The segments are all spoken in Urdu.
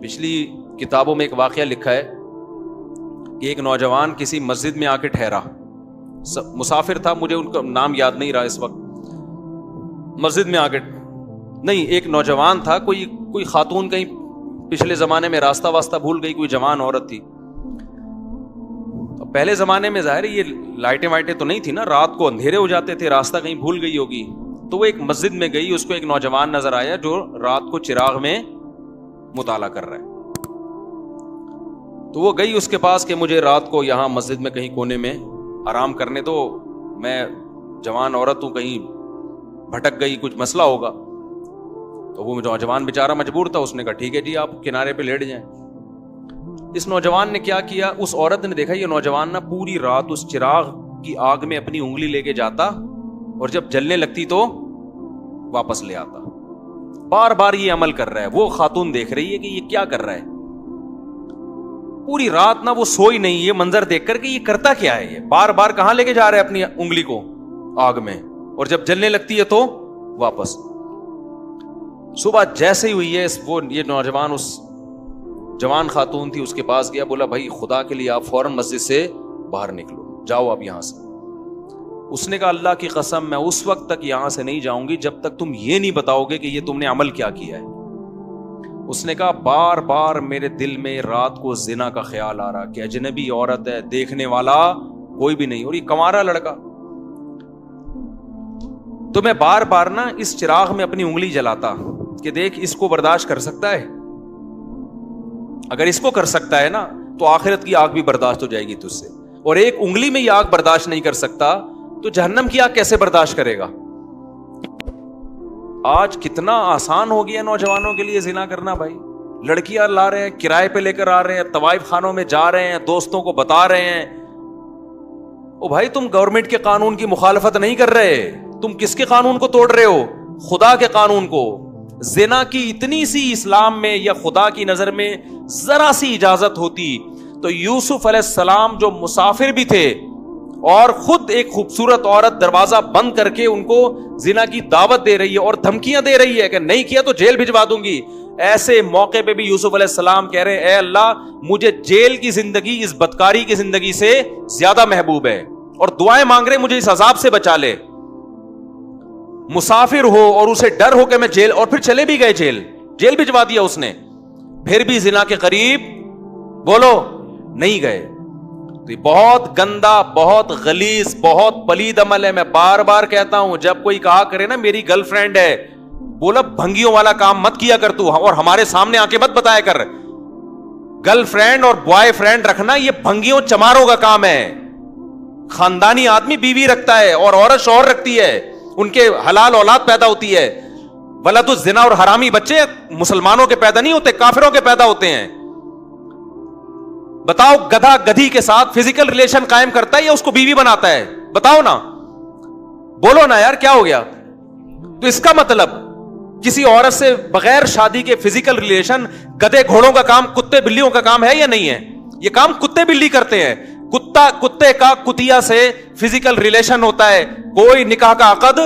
پچھلی کتابوں میں ایک واقعہ لکھا ہے کہ ایک نوجوان کسی مسجد میں آ کے ٹھہرا, مسافر تھا, مجھے ان کا نام یاد نہیں رہا اس وقت. مسجد میں آ کے نہیں, ایک نوجوان تھا, کوئی خاتون کہیں پچھلے زمانے میں راستہ واسطہ بھول گئی, کوئی جوان عورت تھی. پہلے زمانے میں ظاہر ہے یہ لائٹیں وائٹیں تو نہیں تھی نا, رات کو اندھیرے ہو جاتے تھے, راستہ کہیں بھول گئی ہوگی. تو وہ ایک مسجد میں گئی, اس کو ایک نوجوان نظر آیا جو رات کو چراغ میں مطالعہ کر رہا ہے. تو وہ گئی اس کے پاس کہ مجھے رات کو یہاں مسجد میں کہیں کونے میں آرام کرنے دو, میں جوان عورت ہوں, کہیں بھٹک گئی, کچھ مسئلہ ہوگا. تو وہ نوجوان بیچارہ مجبور تھا, اس نے کہا ٹھیک ہے جی آپ کنارے پہ لیٹ جائیں. اس نوجوان نے کیا کیا, اس عورت نے دیکھا یہ نوجوان نا پوری رات اس چراغ کی آگ میں اپنی انگلی لے کے جاتا اور جب جلنے لگتی تو واپس لے آتا. بار بار یہ عمل کر رہا ہے. وہ خاتون دیکھ رہی ہے کہ یہ کیا کر رہا ہے, پوری رات نا وہ سوئی نہیں, یہ منظر دیکھ کر کہ یہ کرتا کیا ہے, یہ بار بار کہاں لے کے جا رہا ہے اپنی انگلی کو آگ میں, اور جب جلنے لگتی ہے تو واپس. صبح جیسے ہی ہوئی ہے یہ نوجوان اس جوان خاتون تھی اس کے پاس گیا, بولا بھائی خدا کے لیے آپ فوراً مسجد سے باہر نکلو, جاؤ آپ یہاں سے. اس نے کہا اللہ کی قسم میں اس وقت تک یہاں سے نہیں جاؤں گی جب تک تم یہ نہیں بتاؤ گے کہ یہ تم نے عمل کیا کیا ہے. اس نے کہا بار بار میرے دل میں رات کو زنا کا خیال آ رہا کہ اجنبی عورت ہے, دیکھنے والا کوئی بھی نہیں, اور یہ کنوارا لڑکا. تو میں بار بار نا اس چراغ میں اپنی انگلی جلاتا کہ دیکھ اس کو برداشت کر سکتا ہے, اگر اس کو کر سکتا ہے نا تو آخرت کی آگ بھی برداشت ہو جائے گی تجھ سے, اور ایک انگلی میں یہ آگ برداشت نہیں کر سکتا تو جہنم کی آگ کیسے برداشت کرے گا. آج کتنا آسان ہو گیا نوجوانوں کے لیے زنا کرنا بھائی. لڑکیاں لا رہے ہیں, کرائے پہ لے کر آ رہے ہیں, طوائف خانوں میں جا رہے ہیں, دوستوں کو بتا رہے ہیں. او بھائی تم گورنمنٹ کے قانون کی مخالفت نہیں کر رہے, تم کس کے قانون کو توڑ رہے ہو, خدا کے قانون کو. زنا کی اتنی سی اسلام میں یا خدا کی نظر میں ذرا سی اجازت ہوتی تو یوسف علیہ السلام جو مسافر بھی تھے اور خود ایک خوبصورت عورت دروازہ بند کر کے ان کو زنا کی دعوت دے رہی ہے اور دھمکیاں دے رہی ہے کہ نہیں کیا تو جیل بھجوا دوں گی, ایسے موقع پہ بھی یوسف علیہ السلام کہہ رہے ہیں اے اللہ مجھے جیل کی زندگی اس بدکاری کی زندگی سے زیادہ محبوب ہے, اور دعائیں مانگ رہے مجھے اس عذاب سے بچا لے. مسافر ہو اور اسے ڈر ہو کہ میں جیل, اور پھر چلے بھی گئے جیل بھجوا دیا اس نے, پھر بھی زنا کے قریب بولو نہیں گئے. تو یہ بہت گندا, بہت غلیظ, بہت پلید عمل ہے. میں بار بار کہتا ہوں جب کوئی کہا کرے نا میری گرل فرینڈ ہے, بولا بھنگیوں والا کام مت کیا کر تو, اور ہمارے سامنے آ کے مت بتایا کر. گرل فرینڈ اور بوائے فرینڈ رکھنا یہ بھنگیوں چماروں کا کام ہے. خاندانی آدمی بیوی رکھتا ہے اور عورت شوہر رکھتی ہے, ان کے حلال اولاد پیدا ہوتی ہے. ولد الزنا اور حرامی بچے مسلمانوں کے پیدا نہیں ہوتے, کافروں کے پیدا ہوتے ہیں. بتاؤ گدھا گدھی کے ساتھ فزیکل ریلیشن قائم کرتا ہے یا اس کو بیوی بناتا ہے؟ بتاؤ نا, بولو نا یار کیا ہو گیا. تو اس کا مطلب کسی عورت سے بغیر شادی کے فزیکل ریلیشن گدھے گھوڑوں کا کام, کتے بلیوں کا کام ہے یا نہیں ہے؟ یہ کام کتے بلی کرتے ہیں. کتے کا کتیا سے فزیکل ریلیشن ہوتا ہے, کوئی نکاح کا عقد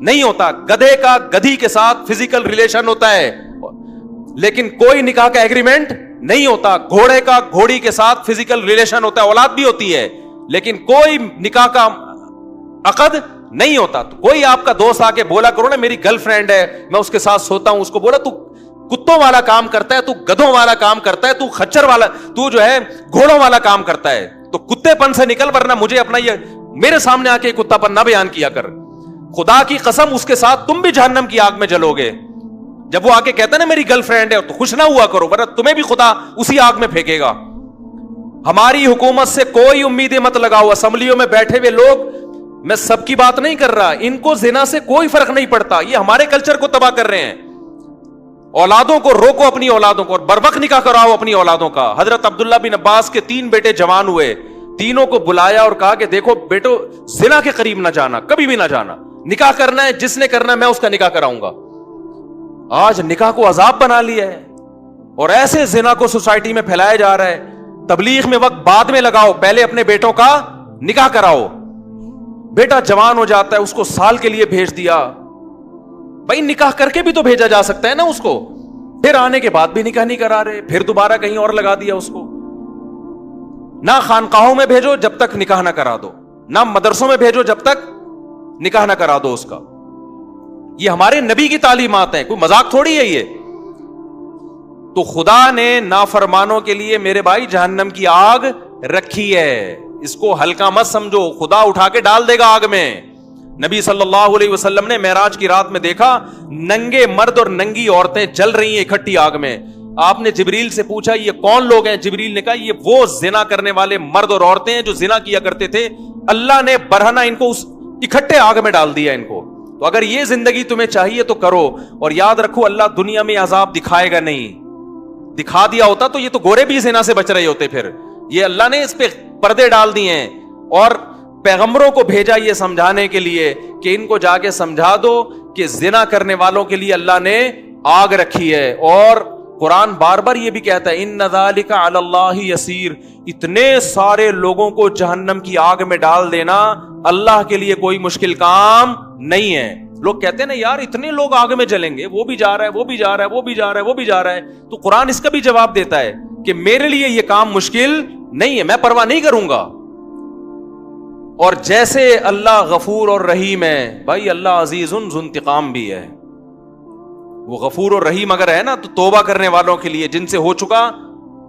نہیں ہوتا. گدھے کا گدھی کے ساتھ فزیکل ریلیشن ہوتا ہے لیکن کوئی نکاح کا ایگریمنٹ نہیں ہوتا. گھوڑے کا گھوڑی کے ساتھ فزیکل ریلیشن ہوتا ہے, اولاد بھی ہوتی ہے, لیکن کوئی نکاح کا عقد نہیں ہوتا. تو کوئی آپ کا دوست آ کے بولا کرو نا میری گرل فرینڈ ہے, میں اس کے ساتھ سوتا ہوں, اس کو بولا تو کتوں والا کام کرتا ہے, تو گدھوں والا کام کرتا ہے, تو خچر والا, تو جو ہے گھوڑوں والا کام کرتا ہے, تو کتے پن سے نکل, ورنہ مجھے اپنا یہ میرے سامنے آ کے کتا پن نہ بیان کیا کر. خدا کی قسم اس کے ساتھ تم بھی جہنم کی آگ میں جلو گے. جب وہ آ کے کہتا ہے نا میری گرل فرینڈ ہے تو خوش نہ ہوا کرو, ورنہ تمہیں بھی خدا اسی آگ میں پھینکے گا. ہماری حکومت سے کوئی امیدیں مت لگاؤ. اسمبلیوں میں بیٹھے ہوئے لوگ, میں سب کی بات نہیں کر رہا, ان کو زنا سے کوئی فرق نہیں پڑتا, یہ ہمارے کلچر کو تباہ کر رہے ہیں. اولادوں کو روکو, اپنی اولادوں کو, اور بروقت نکاح کراؤ اپنی اولادوں کا. حضرت عبداللہ بن عباس کے 3 بیٹے جوان ہوئے, تینوں کو بلایا اور کہا کہ دیکھو بیٹو زنا کے قریب نہ جانا, کبھی بھی نہ جانا, نکاح کرنا ہے جس نے کرنا ہے میں اس کا نکاح کراؤں گا. آج نکاح کو عذاب بنا لیا ہے اور ایسے زنا کو سوسائٹی میں پھیلایا جا رہا ہے. تبلیغ میں وقت بعد میں لگاؤ, پہلے اپنے بیٹوں کا نکاح کراؤ. بیٹا جوان ہو جاتا ہے, اس کو سال کے لیے بھیج دیا, بھائی نکاح کر کے بھی تو بھیجا جا سکتا ہے نا اس کو. پھر آنے کے بعد بھی نکاح نہیں کرا رہے, پھر دوبارہ کہیں اور لگا دیا اس کو. نہ خانقاہوں میں بھیجو جب تک نکاح نہ کرا دو, نہ مدرسوں میں بھیجو جب تک نکاح نہ کرا دو اس کا. یہ ہمارے نبی کی تعلیمات ہیں, کوئی مذاق تھوڑی ہے یہ. تو خدا نے نافرمانوں کے لیے میرے بھائی جہنم کی آگ رکھی ہے, اس کو ہلکا مت سمجھو, خدا اٹھا کے ڈال دے گا آگ میں. نبی صلی اللہ علیہ وسلم نے معراج کی رات میں دیکھا ننگے مرد اور ننگی عورتیں جل رہی ہیں اکٹھی آگ میں. آپ نے جبریل سے پوچھا یہ کون لوگ ہیں؟ جبریل نے کہا یہ وہ زنا کرنے والے مرد اور عورتیں ہیں جو زنا کیا کرتے تھے, اللہ نے برہنہ ان کو اس اکٹھے آگ میں ڈال دیا ان کو. تو اگر یہ زندگی تمہیں چاہیے تو کرو, اور یاد رکھو اللہ دنیا میں عذاب دکھائے گا نہیں. دکھا دیا ہوتا تو یہ تو گورے بھی زنا سے بچ رہے ہوتے. پھر یہ اللہ نے اس پہ پردے ڈال دیے ہیں, اور پیغمبروں کو بھیجا یہ سمجھانے کے لیے کہ ان کو جا کے سمجھا دو کہ زنا کرنے والوں کے لیے اللہ نے آگ رکھی ہے. اور قرآن بار بار یہ بھی کہتا ہے ان ذالک علی اللہ یسیر, اتنے سارے لوگوں کو جہنم کی آگ میں ڈال دینا اللہ کے لیے کوئی مشکل کام نہیں ہے. لوگ کہتے ہیں نا یار اتنے لوگ آگ میں جلیں گے, وہ بھی جا رہا ہے, وہ بھی جا رہا ہے, وہ بھی جا رہا ہے, وہ بھی جا رہا ہے. تو قرآن اس کا بھی جواب دیتا ہے کہ میرے لیے یہ کام مشکل نہیں ہے, میں پرواہ نہیں کروں گا. اور جیسے اللہ غفور اور رحیم ہے, بھائی اللہ عزیز ذو انتقام بھی ہے. وہ غفور اور رحیم اگر ہے نا تو توبہ کرنے والوں کے لیے جن سے ہو چکا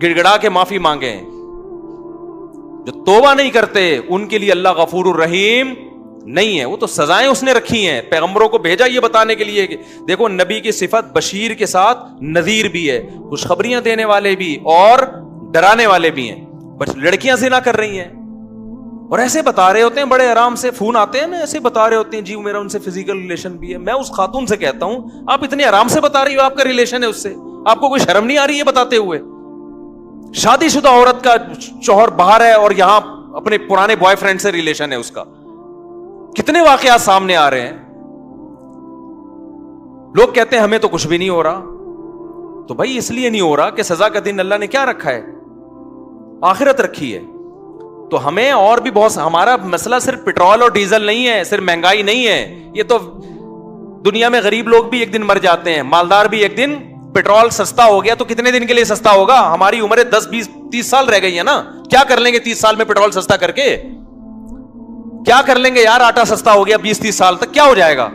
گڑ گڑا کے معافی مانگیں. جو توبہ نہیں کرتے ان کے لیے اللہ غفور الرحیم نہیں ہے. وہ تو سزائیں اس نے رکھی ہیں, پیغمبروں کو بھیجا یہ بتانے کے لیے کہ دیکھو نبی کی صفت بشیر کے ساتھ نذیر بھی ہے, خوشخبریاں دینے والے بھی اور ڈرانے والے بھی ہیں. بس لڑکیاں زنا کر رہی ہیں اور ایسے بتا رہے ہوتے ہیں, بڑے آرام سے فون آتے ہیں نا, ایسے بتا رہے ہوتے ہیں جی میرا ان سے فزیکل ریلیشن بھی ہے. میں اس خاتون سے کہتا ہوں آپ اتنے آرام سے بتا رہی ہو آپ کا ریلیشن ہے اس سے, آپ کو کوئی شرم نہیں آ رہی ہے بتاتے ہوئے؟ شادی شدہ عورت کا شوہر باہر ہے اور یہاں اپنے پرانے بوائے فرینڈ سے ریلیشن ہے اس کا. کتنے واقعات سامنے آ رہے ہیں. لوگ کہتے ہیں ہمیں تو کچھ بھی نہیں ہو رہا. تو بھائی اس لیے نہیں ہو رہا کہ سزا کا دن اللہ نے کیا رکھا ہے؟ آخرت رکھی ہے. تو ہمیں اور بھی بہت, ہمارا مسئلہ صرف پیٹرول اور ڈیزل نہیں ہے, صرف مہنگائی نہیں ہے. یہ تو دنیا میں غریب لوگ بھی ایک دن مر جاتے ہیں, مالدار بھی ایک دن. پیٹرول سستا ہو گیا تو کتنے دن کے لیے سستا ہوگا؟ ہماری عمریں 10 20 30 سال رہ گئی ہیں نا. کیا کر لیں گے 30 سال میں پیٹرول سستا کر کے؟ کیا کر لیں گے یار؟ آٹا سستا ہو گیا 20 30 سال تک کیا ہو جائے گا؟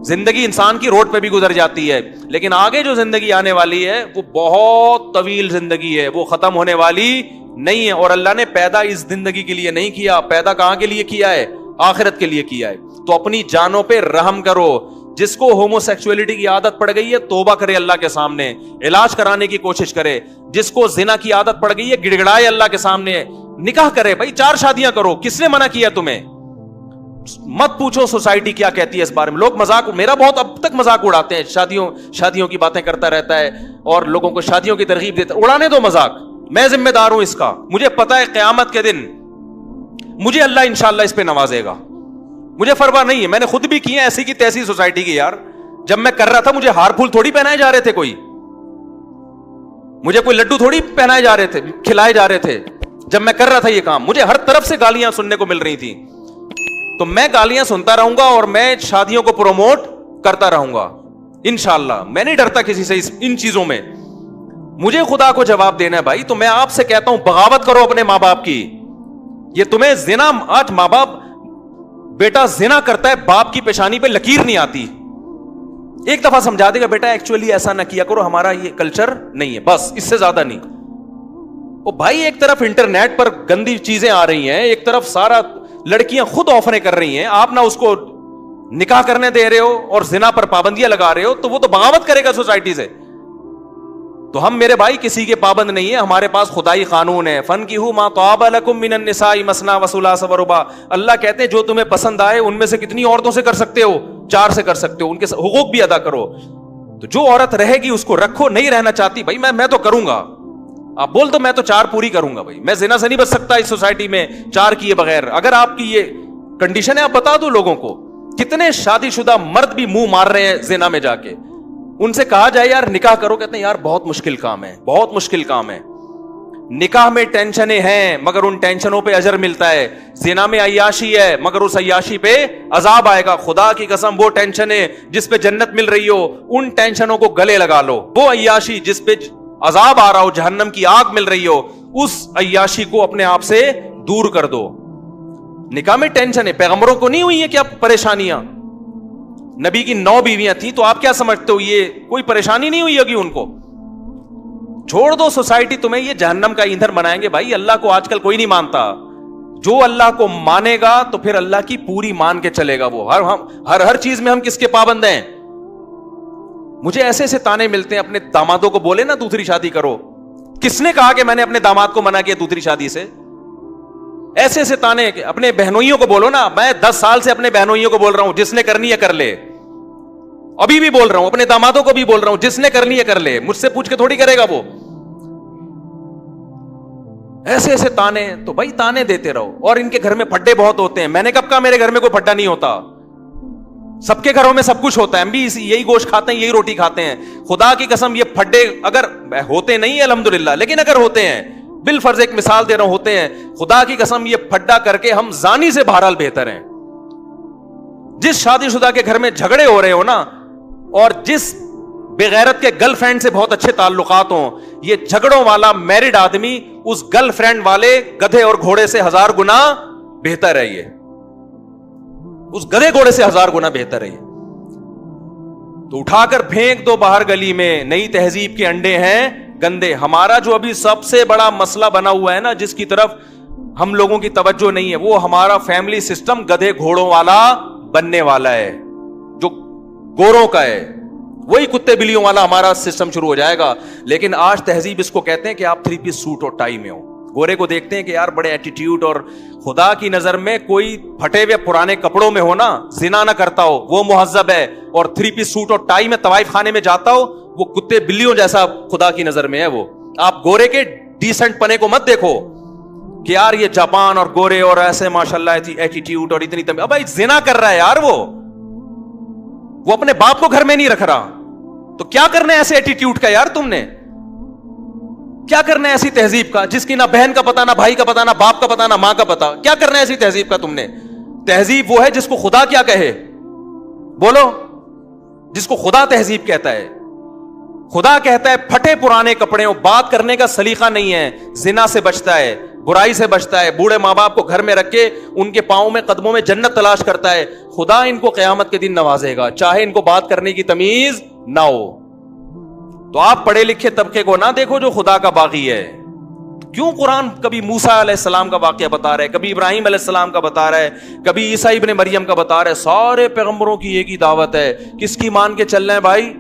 زندگی انسان کی روڈ پہ بھی گزر جاتی ہے, لیکن آگے جو زندگی آنے والی ہے وہ بہت طویل زندگی ہے, وہ ختم ہونے والی نہیں ہے. اور اللہ نے پیدا اس زندگی کے لیے نہیں کیا, پیدا کہاں کے لیے کیا ہے؟ آخرت کے لیے کیا ہے. تو اپنی جانوں پہ رحم کرو. جس کو ہومو سیکسولیٹی کی عادت پڑ گئی ہے توبہ کرے اللہ کے سامنے, علاج کرانے کی کوشش کرے. جس کو زنا کی عادت پڑ گئی ہے گڑ گڑائے اللہ کے سامنے, نکاح کرے. بھائی 4 شادیاں کرو, کس نے منع کیا تمہیں؟ مت پوچھو سوسائٹی کیا کہتی ہے اس بارے میں. لوگ مذاق, میرا بہت اب تک مذاق اڑاتے ہیں, شادیوں کی باتیں کرتا رہتا ہے اور لوگوں کو شادیوں کی ترغیب دیتا. اڑانے دو مذاق, میں ذمہ دار ہوں اس کا. مجھے پتا ہے قیامت کے دن مجھے اللہ انشاءاللہ اس پہ نوازے گا. مجھے پرواہ نہیں ہے, میں نے خود بھی کی ہے ایسی کی تیسی سوسائٹی کی. یار جب میں کر رہا تھا مجھے ہار پھول تھوڑی پہنائے جا رہے تھے, مجھے کوئی لڈو تھوڑی پہنائے جا رہے تھے, کھلائے جا رہے تھے. جب میں کر رہا تھا یہ کام مجھے ہر طرف سے گالیاں سننے کو مل رہی تھی. تو میں گالیاں سنتا رہوں گا اور میں شادیوں کو پروموٹ کرتا رہوں گا انشاءاللہ. میں نہیں ڈرتا کسی سے ان چیزوں میں. مجھے خدا کو جواب دینا ہے بھائی. تو میں آپ سے کہتا ہوں بغاوت کرو اپنے ماں باپ کی. یہ تمہیں زنا, آج ماں باپ, بیٹا زنا کرتا ہے باپ کی پیشانی پہ لکیر نہیں آتی, ایک دفعہ سمجھا دے گا بیٹا ایکچولی ایسا نہ کیا کرو, ہمارا یہ کلچر نہیں ہے, بس اس سے زیادہ نہیں. او بھائی ایک طرف انٹرنیٹ پر گندی چیزیں آ رہی ہیں, ایک طرف سارا لڑکیاں خود آفریں کر رہی ہیں, آپ نہ اس کو نکاح کرنے دے رہے ہو اور زنا پر پابندیاں لگا رہے ہو, تو وہ تو بغاوت کرے گا سوسائٹی سے. تو ہم میرے بھائی کسی کے پابند نہیں ہے, ہمارے پاس خدائی قانون ہے. فَانْكِحُوا مَا طَابَ لَكُم مِّنَ النِّسَاءِ مَثْنَىٰ وَثُلَاثَ وَرُبَاعَ. اللہ کہتے ہیں جو تمہیں پسند آئے ان میں سے کتنی عورتوں سے کر سکتے ہو؟ 4 سے کر سکتے ہو. ان کے حقوق بھی ادا کرو. تو جو عورت رہے گی اس کو رکھو, نہیں رہنا چاہتی بھائی میں تو کروں گا. آپ بول دو میں تو 4 پوری کروں گا. بھائی میں زنا سے نہیں بچ سکتا اس سوسائٹی میں 4 کیے بغیر. اگر آپ کی یہ کنڈیشن ہے آپ بتا دو لوگوں کو. کتنے شادی شدہ مرد بھی منہ مار رہے ہیں زنا میں جا کے. ان سے کہا جائے یار نکاح کرو, کہتے ہیں یار بہت مشکل کام ہے, بہت مشکل کام ہے. نکاح میں ٹینشنیں ہیں مگر ان ٹینشنوں پہ اجر ملتا ہے, زنا میں عیاشی ہے مگر اس عیاشی پہ عذاب آئے گا. خدا کی قسم وہ ٹینشنیں جس پہ جنت مل رہی ہو ان ٹینشنوں کو گلے لگا لو. وہ عیاشی جس پہ عذاب آ رہا ہو, جہنم کی آگ مل رہی ہو, اس عیاشی کو اپنے آپ سے دور کر دو. نکاح میں ٹینشن ہے, پیغمبروں کو نہیں ہوئی ہے کیا پریشانیاں؟ نبی کی 9 بیویاں تھیں, تو آپ کیا سمجھتے ہو یہ کوئی پریشانی نہیں ہوئی ہوگی ان کو؟ چھوڑ دو, سوسائٹی تمہیں یہ جہنم کا ایندھن بنائیں گے. بھائی اللہ کو آج کل کوئی نہیں مانتا. جو اللہ کو مانے گا تو پھر اللہ کی پوری مان کے چلے گا. وہ ہر چیز میں ہم کس کے پابند ہیں؟ مجھے ایسے ایسے تانے ملتے ہیں, اپنے دامادوں کو بولے نا دوسری شادی کرو. کس نے کہا کہ میں نے اپنے داماد کو منع کیا دوسری شادی سے؟ ایسے ایسے تانے. اپنے بہنوئیوں کو بولو نا, میں 10 سال سے اپنے بہنوئیوں کو بول رہا ہوں جس نے کرنی ہے کر لے. ابھی بھی بول رہا ہوں, اپنے دامادوں کو بھی بول رہا ہوں جس نے کرنی ہے کر لے. مجھ سے پوچھ کے تھوڑی کرے گا وہ. ایسے ایسے تانے, تو بھائی تانے دیتے رہو. اور ان کے گھر میں پھڈے بہت ہوتے ہیں. میں نے کب کہا میرے گھر میں کوئی پھڈا نہیں ہوتا؟ سب کے گھروں میں سب کچھ ہوتا ہے. ہم بھی یہی گوشت کھاتے ہیں, یہی روٹی کھاتے ہیں. خدا کی قسم یہ پھڈے اگر ہوتے نہیں الحمدللہ, لیکن اگر ہوتے ہیں, بالفرض ایک مثال دے رہا ہوں, ہوتے ہیں, خدا کی قسم یہ پھڈا کر کے ہم زانی سے بہرحال بہتر ہیں. جس شادی شدہ کے گھر میں جھگڑے ہو رہے ہو نا, اور جس بغیرت کے گرل فرینڈ سے بہت اچھے تعلقات ہوں, یہ جھگڑوں والا میرڈ آدمی اس گرل فرینڈ والے گدھے اور گھوڑے سے 1000 گنا بہتر ہے. یہ اس گدھے گھوڑے سے 1000 گنا بہتر ہے. تو اٹھا کر پھینک دو باہر گلی میں. نئی تہذیب کے انڈے ہیں گندے. ہمارا جو ابھی سب سے بڑا مسئلہ بنا ہوا ہے نا, جس کی طرف ہم لوگوں کی توجہ نہیں ہے, وہ ہمارا فیملی سسٹم گدھے گھوڑوں والا بننے والا ہے, جو گوروں کا ہے. وہی کتے بلیوں والا ہمارا سسٹم شروع ہو جائے گا. لیکن آج تہذیب اس کو کہتے ہیں کہ آپ 3 پیس سوٹ اور ٹائی میں ہو. گورے کو دیکھتے ہیں کہ یار بڑے ایٹیٹیوڈ, اور خدا کی نظر میں کوئی پھٹے ہوئے پرانے کپڑوں میں ہو نا, زنا نہ کرتا ہو, وہ مہذب ہے. اور 3 پیس سوٹ اور ٹائی میں طوائف خانے میں جاتا ہو, وہ کتے بلیوں جیسا خدا کی نظر میں ہے. وہ آپ گورے کے ڈیسنٹ پنے کو مت دیکھو کہ یار یہ جاپان اور گورے اور ایسے ماشاءاللہ ایٹیٹیوڈ اور اتنی تمیز. ابھائی زنا کر رہا ہے یار, وہ اپنے باپ کو گھر میں نہیں رکھ رہا. تو کیا کرنا ہے ایسے ایٹیٹیوڈ کا یار؟ تم نے کیا کرنا ہے ایسی تہذیب کا جس کی نہ بہن کا پتا, نہ بھائی کا پتا, نہ باپ کا پتا, نہ ماں کا پتا؟ کیا کرنا ہے ایسی تہذیب کا تم نے؟ تہذیب وہ ہے جس کو خدا کیا کہے, بولو, جس کو خدا تہذیب کہتا ہے. خدا کہتا ہے پھٹے پرانے کپڑے, بات کرنے کا سلیقہ نہیں ہے, زنا سے بچتا ہے, برائی سے بچتا ہے, بوڑھے ماں باپ کو گھر میں رکھ کے ان کے پاؤں میں قدموں میں جنت تلاش کرتا ہے. خدا ان کو قیامت کے دن نوازے گا, چاہے ان کو بات کرنے کی تمیز نہ ہو. تو آپ پڑھے لکھے طبقے کو نہ دیکھو جو خدا کا باغی ہے. کیوں قرآن کبھی موسیٰ علیہ السلام کا واقعہ بتا رہا ہے, کبھی ابراہیم علیہ السلام کا بتا رہا ہے, کبھی عیسیٰ ابن مریم کا بتا رہا ہے. سارے پیغمبروں کی ایک ہی دعوت ہے, کس کی مان کے چل رہے ہیں بھائی؟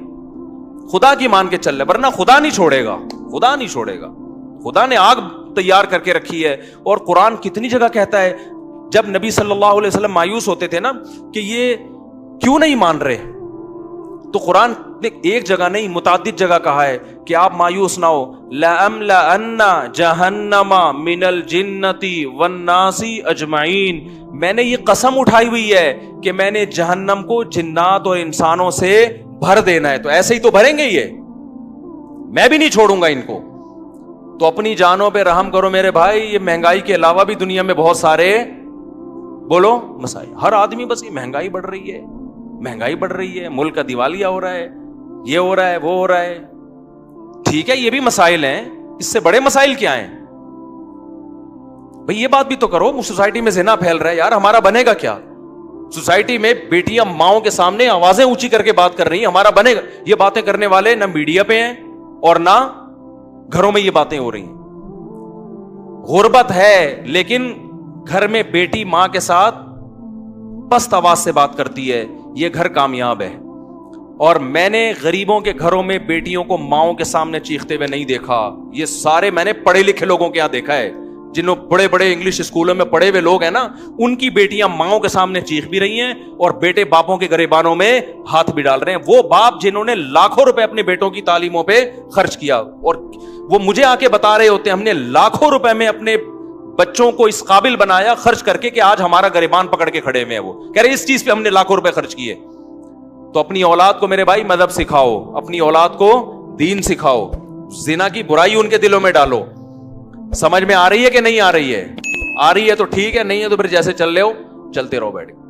خدا کی مان کے چل رہے, ورنہ خدا نہیں چھوڑے گا. خدا نہیں چھوڑے گا. خدا نے آگ تیار کر کے رکھی ہے. اور قرآن کتنی جگہ کہتا ہے, جب نبی صلی اللہ علیہ وسلم مایوس ہوتے تھے نا کہ یہ کیوں نہیں مان رہے, تو قرآن نے ایک جگہ نہیں متعدد جگہ کہا ہے کہ آپ مایوس نہ ہو. لَأَمْلَأَنَّ جَهَنَّمَ مِنَ الْجِنَّةِ وَالنَّاسِ أَجْمَعِينَ, میں نے یہ قسم اٹھائی ہوئی ہے کہ میں نے جہنم کو جنات اور انسانوں سے بھر دینا ہے. تو ایسے ہی تو بھریں گے یہ, میں بھی نہیں چھوڑوں گا ان کو. تو اپنی جانوں پہ رحم کرو میرے بھائی. یہ مہنگائی کے علاوہ بھی دنیا میں بہت سارے, بولو, مسائل. ہر آدمی بس یہ مہنگائی بڑھ رہی ہے, مہنگائی بڑھ رہی ہے, ملک کا دیوالیہ ہو رہا ہے, یہ ہو رہا ہے, وہ ہو رہا ہے. ٹھیک ہے, یہ بھی مسائل ہیں, اس سے بڑے مسائل کیا ہیں بھئی؟ یہ بات بھی تو کرو. سوسائٹی میں زنا پھیل رہا ہے یار, ہمارا بنے گا کیا؟ سوسائٹی میں بیٹیاں ماؤں کے سامنے آوازیں اونچی کر کے بات کر رہی ہیں, ہمارا بنے گا؟ یہ باتیں کرنے والے نہ میڈیا پہ ہیں اور نہ گھروں میں یہ باتیں ہو رہی ہیں. غربت ہے, لیکن گھر میں بیٹی ماں کے ساتھ پست آواز سے بات کرتی ہے, یہ گھر کامیاب ہے. اور میں نے غریبوں کے گھروں میں بیٹیوں کو ماؤں کے سامنے چیختے ہوئے نہیں دیکھا. یہ سارے میں نے پڑھے لکھے لوگوں کے یہاں دیکھا ہے, جنہوں بڑے بڑے انگلش اسکولوں میں پڑھے ہوئے لوگ ہیں نا, ان کی بیٹیاں ماؤں کے سامنے چیخ بھی رہی ہیں اور بیٹے باپوں کے گریبانوں میں ہاتھ بھی ڈال رہے ہیں. وہ باپ جنہوں نے لاکھوں روپے اپنے بیٹوں کی تعلیموں پہ خرچ کیا, اور وہ مجھے آ کے بتا رہے ہوتے ہیں ہم نے لاکھوں روپے میں اپنے بچوں کو اس قابل بنایا خرچ کر کے کہ آج ہمارا گریبان پکڑ کے کھڑے ہوئے ہیں. وہ کہہ رہے اس چیز پہ ہم نے لاکھوں روپے خرچ کیے. تو اپنی اولاد کو میرے بھائی مذہب سکھاؤ, اپنی اولاد کو دین سکھاؤ, زنا کی برائی ان کے دلوں میں ڈالو. سمجھ میں آ رہی ہے کہ نہیں آ رہی ہے؟ آ رہی ہے تو ٹھیک ہے, نہیں ہے تو پھر جیسے چل رہے ہو چلتے رہو بیٹھ کے.